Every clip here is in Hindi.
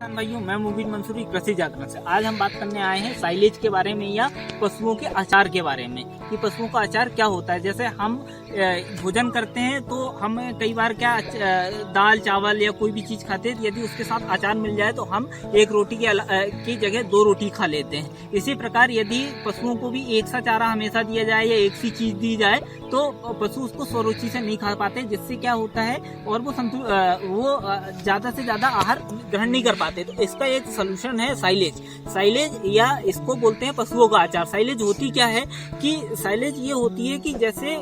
किसान भाइयों, मैं मुबीन मंसूरी कृषि जागरण से। आज हम बात करने आए हैं साइलेज के बारे में या पशुओं के अचार के बारे में कि पशुओं का अचार क्या होता है। जैसे हम भोजन करते हैं तो हम कई बार क्या दाल चावल या कोई भी चीज खाते हैं, यदि उसके साथ अचार मिल जाए तो हम एक रोटी की जगह 2 रोटी खा लेते हैं। इसी प्रकार यदि पशुओं को भी एक सा चारा हमेशा दिया जाए या एक सी चीज दी जाए तो पशु उसको स्वरुचि से नहीं खा पाते, जिससे क्या होता है और वो ज्यादा से ज्यादा आहार ग्रहण नहीं कर पाते। तो इसका एक सोल्यूशन है साइलेज या इसको बोलते हैं पशुओं का अचार। साइलेज होती क्या है कि साइलेज ये होती है कि जैसे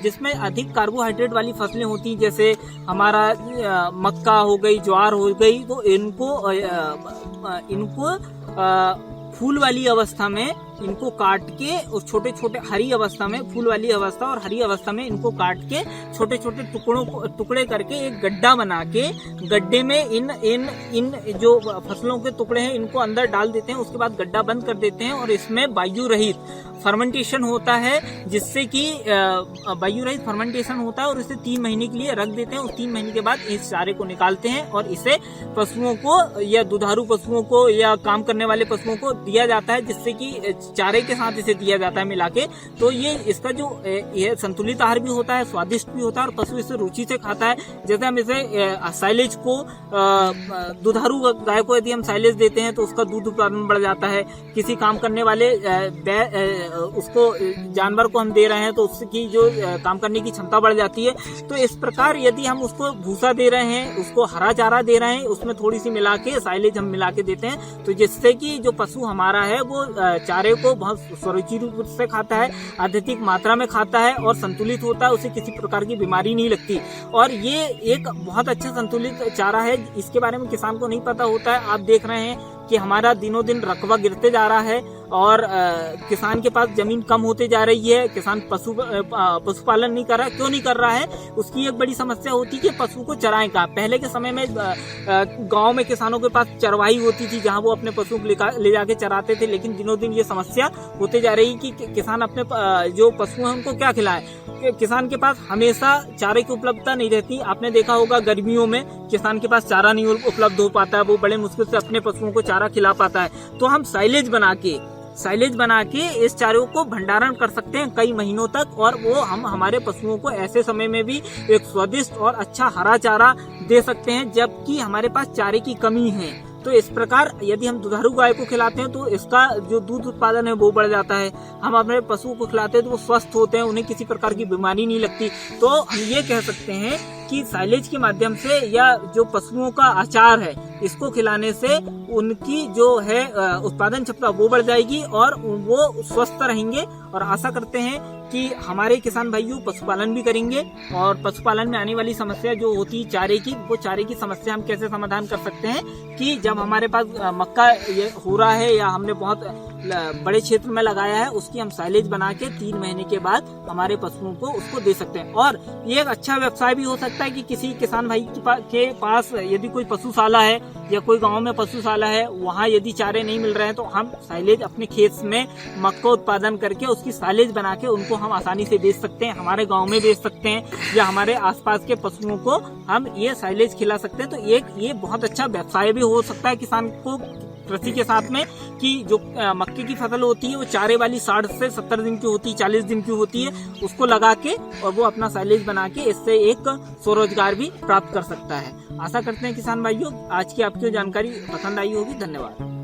जिसमें अधिक कार्बोहाइड्रेट वाली फसलें होती हैं, जैसे हमारा मक्का हो गई, ज्वार हो गई, तो इनको फूल वाली अवस्था में इनको काट के और छोटे छोटे हरी अवस्था में फूल वाली अवस्था और हरी अवस्था में इनको काट के छोटे छोटे टुकड़े करके एक गड्ढा बना के गड्ढे में इन जो फसलों के टुकड़े हैं इनको अंदर डाल देते हैं। उसके बाद गड्ढा बंद कर देते हैं और इसमें वायु रहित फर्मेंटेशन होता है, जिससे कि वायु रहित फर्मेंटेशन होता है और इसे 3 महीने के लिए रख देते हैं। उस 3 महीने के बाद इस चारे को निकालते हैं और इसे पशुओं को या दुधारू पशुओं को या काम करने वाले पशुओं को दिया जाता है, जिससे कि चारे के साथ इसे दिया जाता है मिला के। तो ये इसका जो ये संतुलित आहार भी होता है, स्वादिष्ट भी होता है और पशु इसे रुचि से खाता है। जैसे हम इसे साइलेज को दुधारू गाय को यदि हम साइलेज देते हैं तो उसका दूध उत्पादन बढ़ जाता है। किसी काम करने वाले उसको जानवर को हम दे रहे हैं तो उसकी जो काम करने की क्षमता बढ़ जाती है। तो इस प्रकार यदि हम उसको भूसा दे रहे हैं, उसको हरा चारा दे रहे हैं, उसमें थोड़ी सी मिला के साइलेज हम मिला के देते हैं, तो जिससे कि जो पशु हमारा है वो चारे को बहुत स्वरुचि रूप से खाता है, अत्यधिक मात्रा में खाता है और संतुलित होता है, उसे किसी प्रकार की बीमारी नहीं लगती। और ये एक बहुत अच्छा संतुलित चारा है, इसके बारे में किसान को नहीं पता होता है। आप देख रहे हैं कि हमारा दिनों दिन रकबा गिरते जा रहा है और किसान के पास जमीन कम होते जा रही है। किसान पशुपालन नहीं कर रहा। क्यों नहीं कर रहा है? उसकी एक बड़ी समस्या होती है कि पशु को चराएं कहाँ। पहले के समय में गांव में किसानों के पास चरवाही होती थी जहां वो अपने पशु को ले जाके चराते थे, लेकिन दिनों दिन ये समस्या होते जा रही कि किसान अपने जो पशु हैं उनको क्या खिलाएं। किसान के पास हमेशा चारे की उपलब्धता नहीं रहती। आपने देखा होगा गर्मियों में किसान के पास चारा नहीं उपलब्ध हो पाता है, वो बड़े मुश्किल से अपने पशुओं को चारा खिला पाता है। तो हम साइलेज बना के इस चारों को भंडारण कर सकते हैं कई महीनों तक, और वो हम हमारे पशुओं को ऐसे समय में भी एक स्वादिष्ट और अच्छा हरा चारा दे सकते हैं जबकि हमारे पास चारे की कमी है। तो इस प्रकार यदि हम दुधारू गाय को खिलाते हैं तो इसका जो दूध उत्पादन है वो बढ़ जाता है। हम अपने पशुओं को खिलाते हैं तो वो स्वस्थ होते हैं, उन्हें किसी प्रकार की बीमारी नहीं लगती। तो हम ये कह सकते हैं कि साइलेज के माध्यम से या जो पशुओं का आचार है इसको खिलाने से उनकी जो है उत्पादन क्षमता वो बढ़ जाएगी और वो स्वस्थ रहेंगे। और आशा करते हैं कि हमारे किसान भाइयों पशुपालन भी करेंगे और पशुपालन में आने वाली समस्या जो होती है चारे की, वो चारे की समस्या हम कैसे समाधान कर सकते हैं कि जब हमारे पास मक्का हो रहा है या हमने बहुत बड़े क्षेत्र में लगाया है, उसकी हम साइलेज बना के 3 महीने के बाद हमारे पशुओं को उसको दे सकते हैं। और ये एक अच्छा व्यवसाय भी हो सकता है कि किसी किसान भाई के पास यदि कोई पशुशाला है या कोई गांव में पशुशाला है, वहाँ यदि चारे नहीं मिल रहे हैं तो हम साइलेज अपने खेत में मक्का उत्पादन करके उसकी साइलेज बना के उनको हम आसानी से बेच सकते हैं, हमारे गांव में बेच सकते हैं या हमारे आसपास के पशुओं को हम ये साइलेज खिला सकते हैं। तो ये बहुत अच्छा व्यवसाय भी हो सकता है किसान को कृषि के साथ में कि जो मक्के की फसल होती है वो चारे वाली 60 से 70 दिन की होती है, 40 दिन की होती है, उसको लगा के और वो अपना साइलेज बना के इससे एक स्वरोजगार भी प्राप्त कर सकता है। आशा करते हैं किसान भाइयों आज की आपकी जानकारी पसंद आई होगी। धन्यवाद।